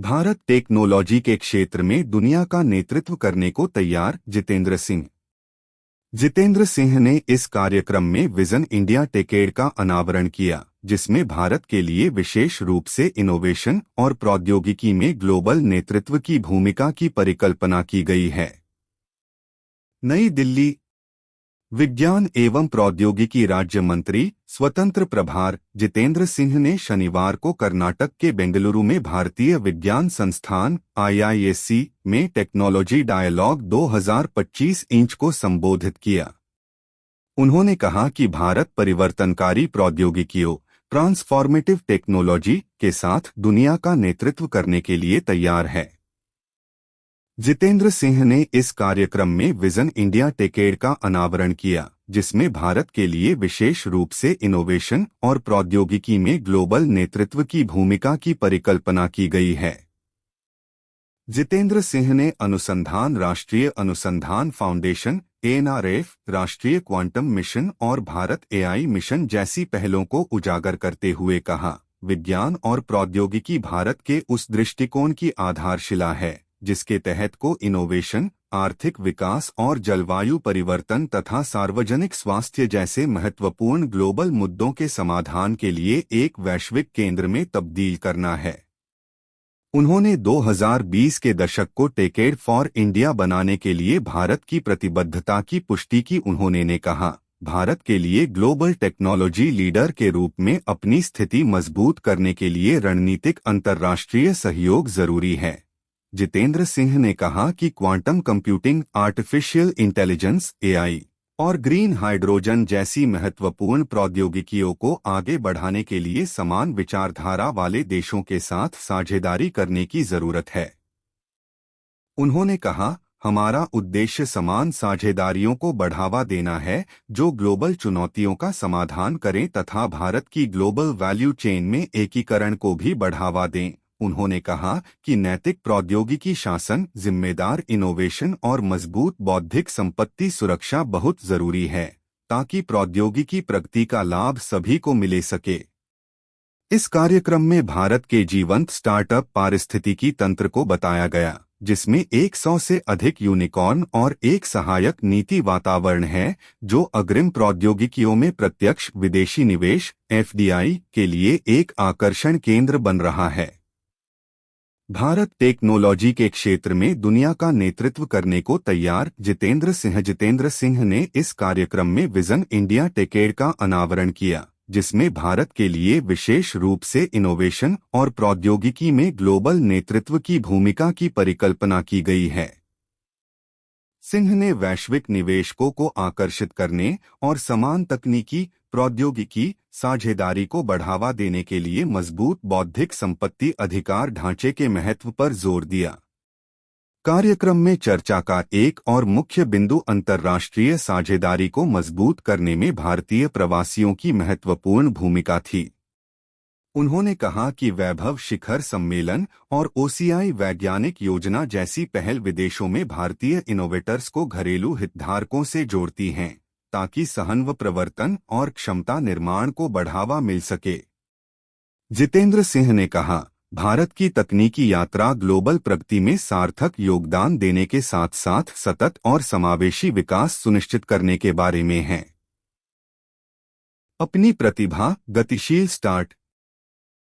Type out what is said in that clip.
Bharat technology के क्षेत्र में दुनिया का नेतृत्व करने को तैयार। जितेंद्र सिंह ने इस कार्यक्रम में विजन इंडिया टेकेड का अनावरण किया, जिसमें भारत के लिए विशेष रूप से इनोवेशन और प्रौद्योगिकी में ग्लोबल नेतृत्व की भूमिका की परिकल्पना की गई है। नई दिल्ली। विज्ञान एवं प्रौद्योगिकी राज्य मंत्री स्वतंत्र प्रभार जितेंद्र सिंह ने शनिवार को कर्नाटक के बेंगलुरु में भारतीय विज्ञान संस्थान IISc में टेक्नोलॉजी डायलॉग 2025 इंच को संबोधित किया। उन्होंने कहा कि भारत परिवर्तनकारी प्रौद्योगिकियों ट्रांसफॉर्मेटिव टेक्नोलॉजी के साथ दुनिया का नेतृत्व करने के लिए तैयार है। जितेंद्र सिंह ने इस कार्यक्रम में विजन इंडिया टेकेड का अनावरण किया, जिसमें भारत के लिए विशेष रूप से इनोवेशन और प्रौद्योगिकी में ग्लोबल नेतृत्व की भूमिका की परिकल्पना की गई है। जितेंद्र सिंह ने अनुसंधान राष्ट्रीय अनुसंधान फाउंडेशन NRF, राष्ट्रीय क्वांटम मिशन और भारत AI मिशन जैसी पहलों को उजागर करते हुए कहा, विज्ञान और प्रौद्योगिकी भारत के उस दृष्टिकोण की आधारशिला है जिसके तहत को इनोवेशन, आर्थिक विकास और जलवायु परिवर्तन तथा सार्वजनिक स्वास्थ्य जैसे महत्वपूर्ण ग्लोबल मुद्दों के समाधान के लिए एक वैश्विक केंद्र में तब्दील करना है। उन्होंने 2020 के दशक को टेकेड फॉर इंडिया बनाने के लिए भारत की प्रतिबद्धता की पुष्टि की। उन्होंने कहा, भारत के लिए ग्लोबल टेक्नोलॉजी लीडर के रूप में अपनी स्थिति मजबूत करने के लिए रणनीतिक अंतर्राष्ट्रीय सहयोग जरूरी है। जितेंद्र सिंह ने कहा कि quantum computing, artificial intelligence AI और ग्रीन हाइड्रोजन जैसी महत्वपूर्ण प्रौद्योगिकियों को आगे बढ़ाने के लिए समान विचारधारा वाले देशों के साथ साझेदारी करने की जरूरत है। उन्होंने कहा, हमारा उद्देश्य समान साझेदारियों को बढ़ावा देना है जो ग्लोबल चुनौतियों का समाधान करें तथा भारत की ग्लोबल वैल्यू चेन में एकीकरण को भी बढ़ावा दें। उन्होंने कहा कि नैतिक प्रौद्योगिकी शासन, जिम्मेदार इनोवेशन और मजबूत बौद्धिक संपत्ति सुरक्षा बहुत जरूरी है ताकि प्रौद्योगिकी प्रगति का लाभ सभी को मिले सके। इस कार्यक्रम में भारत के जीवंत स्टार्टअप पारिस्थितिकी तंत्र को बताया गया, जिसमें 100 से अधिक यूनिकॉर्न और एक सहायक नीति वातावरण है जो अग्रिम प्रौद्योगिकियों में प्रत्यक्ष विदेशी निवेश FDI के लिए एक आकर्षण केंद्र बन रहा है। भारत टेक्नोलॉजी के क्षेत्र में दुनिया का नेतृत्व करने को तैयार। जितेंद्र सिंह ने इस कार्यक्रम में विजन इंडिया टेकेड का अनावरण किया, जिसमें भारत के लिए विशेष रूप से इनोवेशन और प्रौद्योगिकी में ग्लोबल नेतृत्व की भूमिका की परिकल्पना की गई है। सिंह ने वैश्विक निवेशकों को आकर्षित करने और समान तकनीकी प्रौद्योगिकी साझेदारी को बढ़ावा देने के लिए मजबूत बौद्धिक संपत्ति अधिकार ढांचे के महत्व पर जोर दिया। कार्यक्रम में चर्चा का एक और मुख्य बिंदु अंतर्राष्ट्रीय साझेदारी को मजबूत करने में भारतीय प्रवासियों की महत्वपूर्ण भूमिका थी। उन्होंने कहा कि वैभव शिखर सम्मेलन और OCI वैज्ञानिक योजना जैसी पहल विदेशों में भारतीय इनोवेटर्स को घरेलू हितधारकों से जोड़ती हैं ताकि सहन्व प्रवर्तन और क्षमता निर्माण को बढ़ावा मिल सके। जितेंद्र सिंह ने कहा, भारत की तकनीकी यात्रा ग्लोबल प्रगति में सार्थक योगदान देने के साथ साथ सतत और समावेशी विकास सुनिश्चित करने के बारे में है। अपनी प्रतिभा, गतिशील स्टार्ट